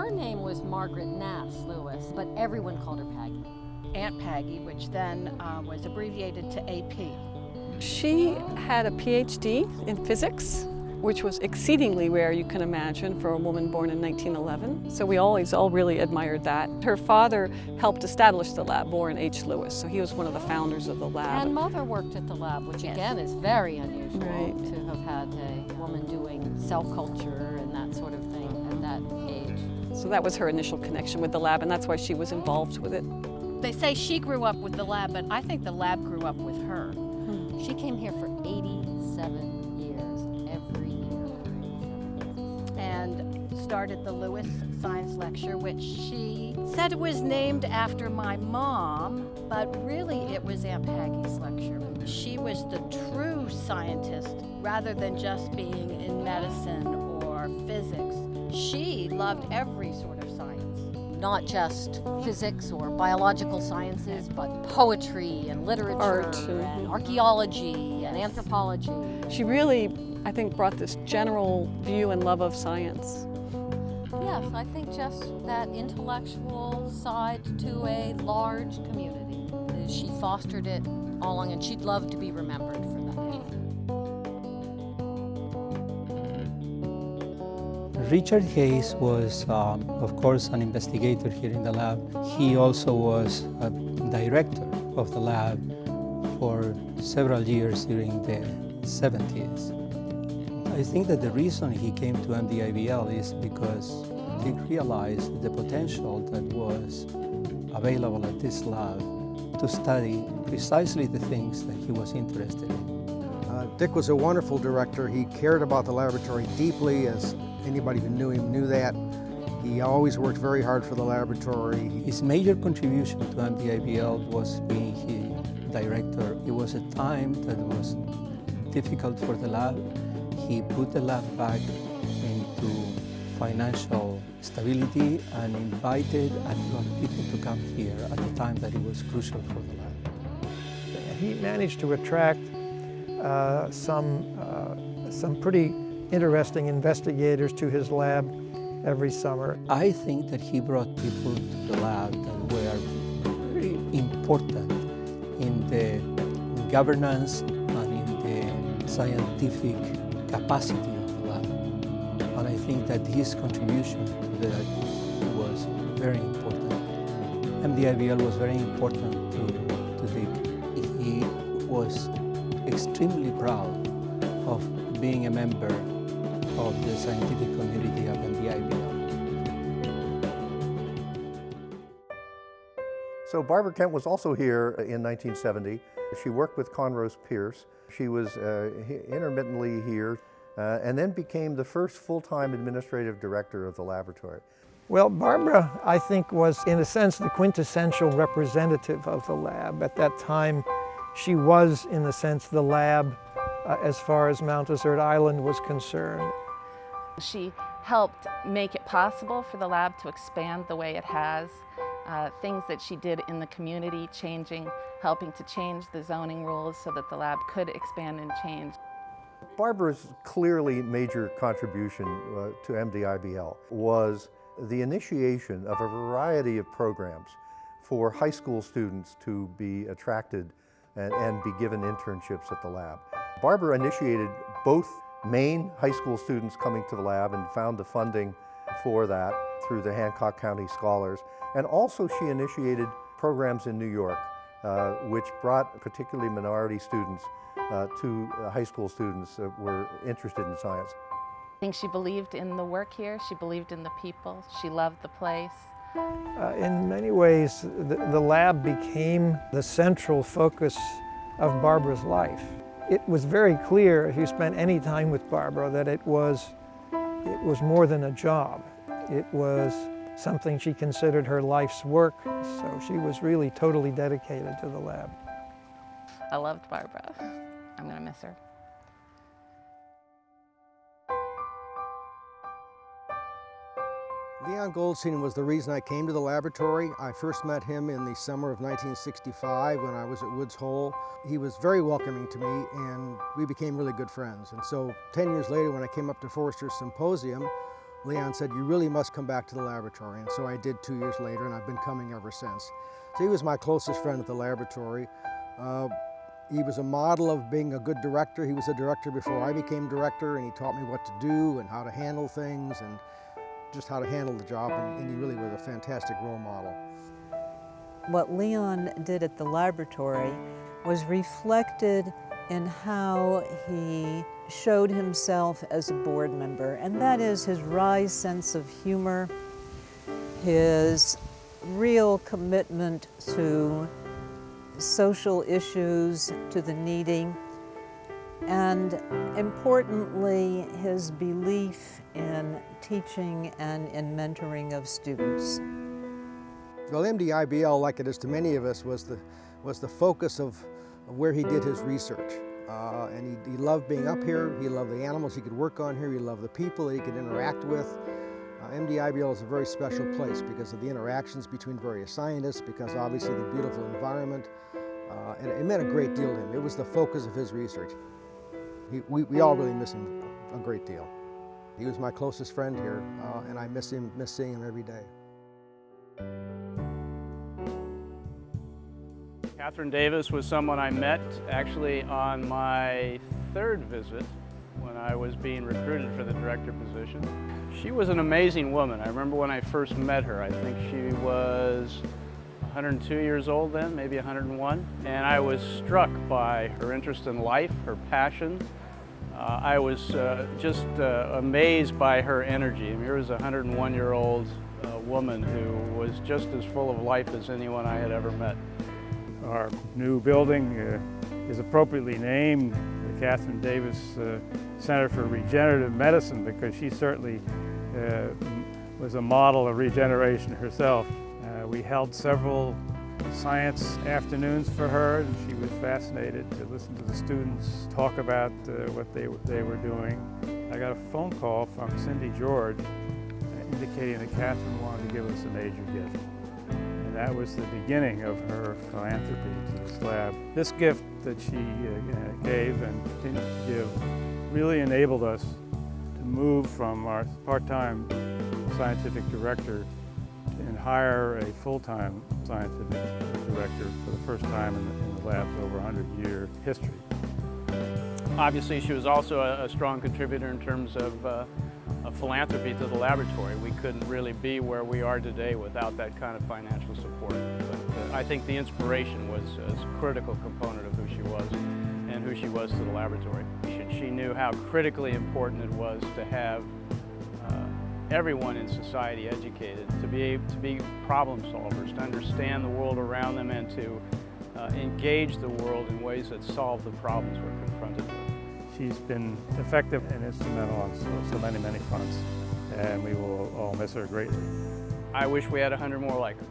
Her name was Margaret Nass Lewis, but everyone called her Paggy. Aunt Paggy, which then was abbreviated to AP. She had a PhD in physics, which was exceedingly rare, you can imagine, for a woman born in 1911. So we always all really admired that. Her father helped establish the lab, Warren H. Lewis, so he was one of the founders of the lab. And Mother worked at the lab, which again is very unusual Right. to have had a woman doing cell culture and that sort of thing at that age. So that was her initial connection with the lab, and that's why she was involved with it. They say she grew up with the lab, but I think the lab grew up with her. She came here for 87 years, every year. And started the Lewis Science Lecture, which she said it was named after my mom, but really it was Aunt Paggy's lecture. She was the true scientist rather than just being in medicine or physics. She loved every sort of science. Not just physics or biological sciences, but poetry and literature Art, and archaeology and anthropology. She really, I think, brought this general view and love of science. Yes, I think just that intellectual side to a large community. She fostered it all along, and she'd love to be remembered for that. Richard Hayes was, of course, an investigator here in the lab. He also was a director of the lab for several years during the 70s. I think that the reason he came to MDIBL is because he realized the potential that was available at this lab to study precisely the things that he was interested in. Dick was a wonderful director. He cared about the laboratory deeply, as anybody who knew him knew that. He always worked very hard for the laboratory. His major contribution to MDIBL was being his director. It was a time that was difficult for the lab. He put the lab back into financial stability and invited and got people to come here at the time that it was crucial for the lab. He managed to attract some pretty interesting investigators to his lab every summer. I think that he brought people to the lab that were very important in the governance and in the scientific capacity of the lab. And I think that his contribution to that was very important. MDIBL was very important to Dick. He was extremely proud of being a member of the scientific community of MDIBL. So Barbara Kent was also here in 1970. She worked with Conrose Pierce. She was intermittently here and then became the first full-time administrative director of the laboratory. Well, Barbara, I think, was in a sense the quintessential representative of the lab. At that time, she was, in a sense, the lab as far as Mount Desert Island was concerned. She helped make it possible for the lab to expand the way it has. Things that she did in the community, helping to change the zoning rules so that the lab could expand and change. Barbara's clearly major contribution to MDIBL was the initiation of a variety of programs for high school students to be attracted and be given internships at the lab. Barbara initiated both Maine high school students coming to the lab and found the funding for that through the Hancock County Scholars. And also she initiated programs in New York, which brought particularly minority students to high school students that were interested in science. I think she believed in the work here, she believed in the people, she loved the place. In many ways, the lab became the central focus of Barbara's life. It was very clear, if you spent any time with Barbara, that it was more than a job. It was something she considered her life's work, so she was really totally dedicated to the lab. I loved Barbara. I'm going to miss her. Leon Goldstein was the reason I came to the laboratory. I first met him in the summer of 1965 when I was at Woods Hole. He was very welcoming to me and we became really good friends. And so 10 years later when I came up to Forrester's Symposium, Leon said, "You really must come back to the laboratory." And so I did 2 years later, and I've been coming ever since. So he was my closest friend at the laboratory. He was a model of being a good director. He was a director before I became director, and he taught me what to do and how to handle things and just how to handle the job, and he really was a fantastic role model. What Leon did at the laboratory was reflected in how he showed himself as a board member, and that is his wry sense of humor, his real commitment to social issues, to the needy, and importantly, his belief in teaching and in mentoring of students. Well, MDIBL, like it is to many of us, was the focus of where he did his research. And he loved being up here, he loved the animals he could work on here, he loved the people that he could interact with. MDIBL is a very special place because of the interactions between various scientists, because obviously the beautiful environment, and it meant a great deal to him. It was the focus of his research. We all really miss him a great deal. He was my closest friend here, and I miss seeing him every day. Kathryn Davis was someone I met actually on my third visit when I was being recruited for the director position. She was an amazing woman. I remember when I first met her, I think she was 102 years old then, maybe 101, and I was struck by her interest in life, her passion. I was just amazed by her energy. I mean, here was a 101-year-old woman who was just as full of life as anyone I had ever met. Our new building is appropriately named the Kathryn Davis Center for Regenerative Medicine, because she certainly was a model of regeneration herself. We held several science afternoons for her, and she was fascinated to listen to the students talk about what they were doing. I got a phone call from Cindy George indicating that Kathryn wanted to give us a major gift. And that was the beginning of her philanthropy to this lab. This gift that she gave and continued to give really enabled us to move from our part-time scientific director and hire a full-time scientific director for the first time in the lab's over 100-year history. Obviously, she was also a strong contributor in terms of philanthropy to the laboratory. We couldn't really be where we are today without that kind of financial support. But I think the inspiration was a critical component of who she was and who she was to the laboratory. She knew how critically important it was to have everyone in society educated, to be problem solvers, to understand the world around them, and to engage the world in ways that solve the problems we're confronted with. She's been effective and instrumental on so many fronts, and we will all miss her greatly. I wish we had 100 more like her.